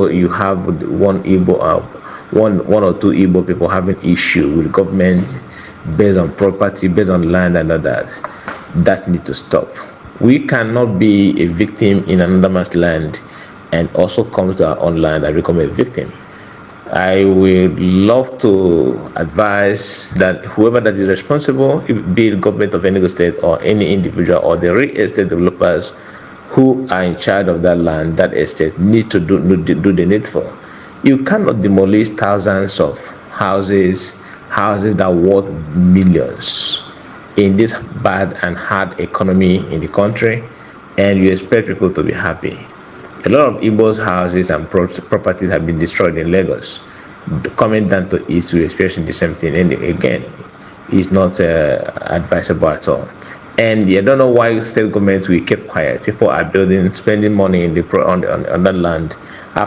you have one or two Igbo people having issue with government based on property, based on land and all that. That need to stop. We cannot be a victim in another man's land and also come to our own land and become a victim. I would love to advise that whoever that is responsible, be it government of any state or any individual or the real estate developers who are in charge of that land, that estate, need to do the needful. You cannot demolish thousands of houses that worth millions in this bad and hard economy in the country, and you expect people to be happy. A lot of Igbos houses and properties have been destroyed in Lagos. Coming down to east, we experiencing the same thing, and again, it's not advisable at all. And I don't know why state governments will keep quiet. People are building, spending money in on that land. After